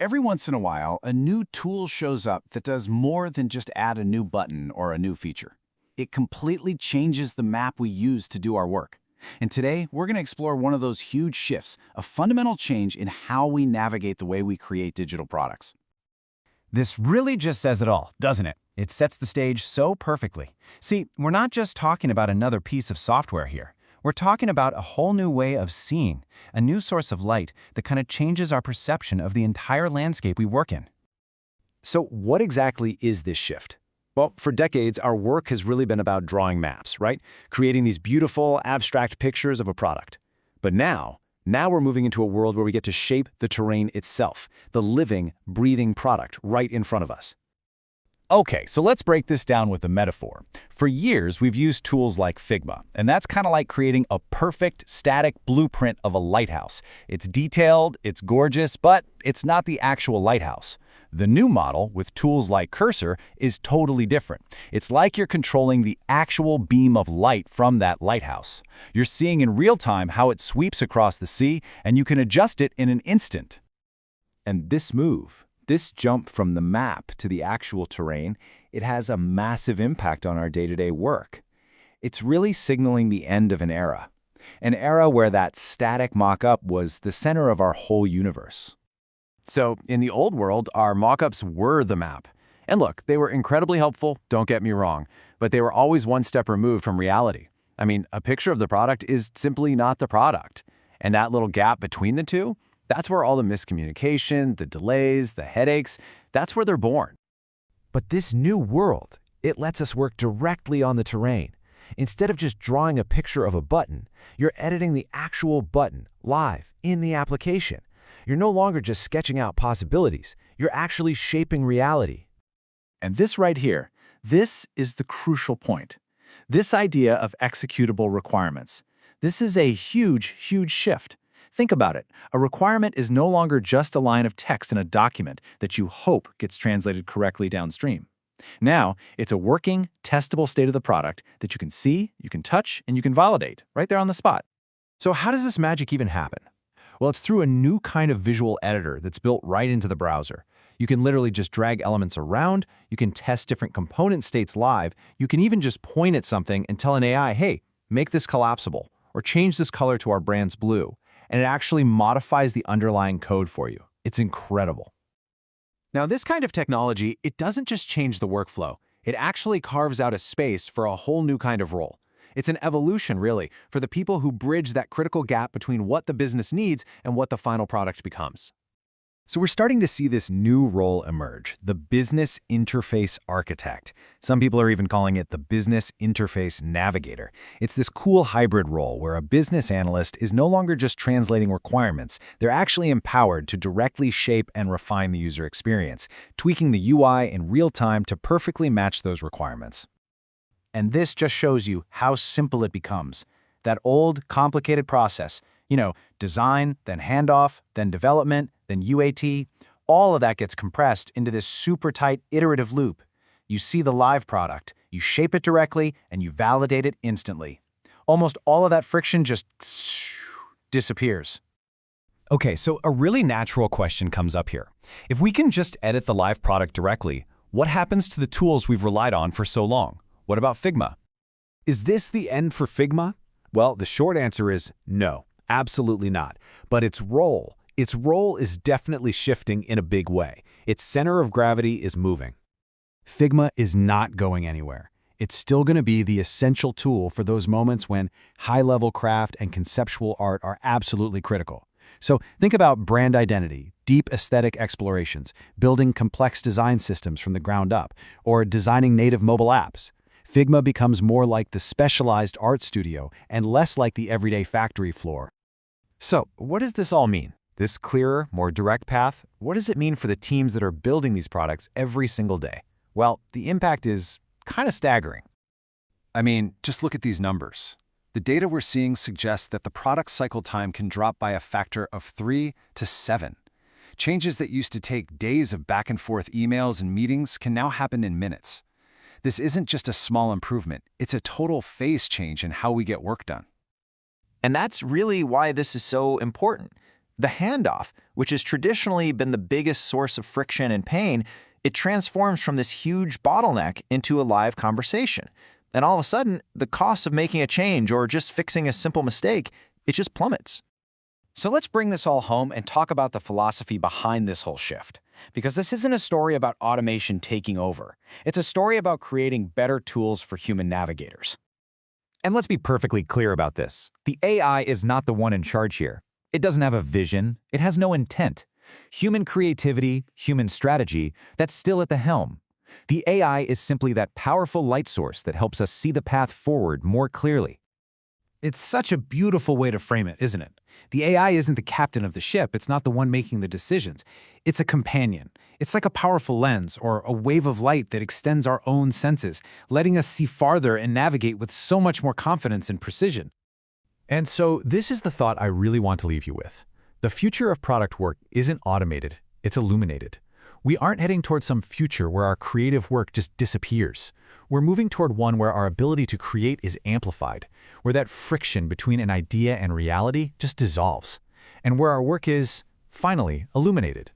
Every once in a while, a new tool shows up that does more than just add a new button or a new feature. It completely changes the map we use to do our work. And today, we're going to explore one of those huge shifts, a fundamental change in how we navigate the way we create digital products. This really just says it all, doesn't it? It sets the stage so perfectly. See, we're not just talking about another piece of software here. We're talking about a whole new way of seeing, a new source of light that kind of changes our perception of the entire landscape we work in. So what exactly is this shift? Well, for decades, our work has really been about drawing maps, right? Creating these beautiful, abstract pictures of a product. But now we're moving into a world where we get to shape the terrain itself, the living, breathing product right in front of us. Okay, so let's break this down with a metaphor. For years, we've used tools like Figma, and that's kind of like creating a perfect, static blueprint of a lighthouse. It's detailed, it's gorgeous, but it's not the actual lighthouse. The new model, with tools like Cursor, is totally different. It's like you're controlling the actual beam of light from that lighthouse. You're seeing in real time how it sweeps across the sea, and you can adjust it in an instant. And this jump from the map to the actual terrain, it has a massive impact on our day-to-day work. It's really signaling the end of an era where that static mock-up was the center of our whole universe. So, in the old world, our mockups were the map. And look, they were incredibly helpful, don't get me wrong, but they were always one step removed from reality. I mean, a picture of the product is simply not the product. And that little gap between the two, that's where all the miscommunication, the delays, the headaches, that's where they're born. But this new world, it lets us work directly on the terrain. Instead of just drawing a picture of a button, you're editing the actual button live in the application. You're no longer just sketching out possibilities, you're actually shaping reality. And this right here, this is the crucial point. This idea of executable requirements. This is a huge, huge shift. Think about it. A requirement is no longer just a line of text in a document that you hope gets translated correctly downstream. Now, it's a working, testable state of the product that you can see, you can touch, and you can validate right there on the spot. So how does this magic even happen? Well, it's through a new kind of visual editor that's built right into the browser. You can literally just drag elements around, you can test different component states live, you can even just point at something and tell an AI, hey, make this collapsible, or change this color to our brand's blue, and it actually modifies the underlying code for you. It's incredible. Now, this kind of technology, it doesn't just change the workflow. It actually carves out a space for a whole new kind of role. It's an evolution, really, for the people who bridge that critical gap between what the business needs and what the final product becomes. So we're starting to see this new role emerge, the Business Interface Architect. Some people are even calling it the Business Interface Navigator. It's this cool hybrid role where a business analyst is no longer just translating requirements. They're actually empowered to directly shape and refine the user experience, tweaking the UI in real time to perfectly match those requirements. And this just shows you how simple it becomes. That old, complicated process, design, then handoff, then development, then UAT, all of that gets compressed into this super tight iterative loop. You see the live product, you shape it directly, and you validate it instantly. Almost all of that friction just disappears. Okay, so a really natural question comes up here. If we can just edit the live product directly, what happens to the tools we've relied on for so long? What about Figma? Is this the end for Figma? Well, the short answer is no, absolutely not. But its role is definitely shifting in a big way. Its center of gravity is moving. Figma is not going anywhere. It's still going to be the essential tool for those moments when high-level craft and conceptual art are absolutely critical. So think about brand identity, deep aesthetic explorations, building complex design systems from the ground up, or designing native mobile apps. Figma becomes more like the specialized art studio and less like the everyday factory floor. So, what does this all mean? This clearer, more direct path, what does it mean for the teams that are building these products every single day? Well, the impact is kind of staggering. I mean, just look at these numbers. The data we're seeing suggests that the product cycle time can drop by a factor of 3 to 7. Changes that used to take days of back and forth emails and meetings can now happen in minutes. This isn't just a small improvement, it's a total phase change in how we get work done. And that's really why this is so important. The handoff, which has traditionally been the biggest source of friction and pain, it transforms from this huge bottleneck into a live conversation. And all of a sudden, the cost of making a change or just fixing a simple mistake, it just plummets. So let's bring this all home and talk about the philosophy behind this whole shift. Because this isn't a story about automation taking over. It's a story about creating better tools for human navigators. And let's be perfectly clear about this. The AI is not the one in charge here. It doesn't have a vision. It has no intent. Human creativity, human strategy, that's still at the helm. The AI is simply that powerful light source that helps us see the path forward more clearly. It's such a beautiful way to frame it, isn't it? The AI isn't the captain of the ship. It's not the one making the decisions. It's a companion. It's like a powerful lens or a wave of light that extends our own senses, letting us see farther and navigate with so much more confidence and precision. And so this is the thought I really want to leave you with. The future of product work isn't automated, it's illuminated. We aren't heading toward some future where our creative work just disappears. We're moving toward one where our ability to create is amplified, where that friction between an idea and reality just dissolves, and where our work is, finally, illuminated.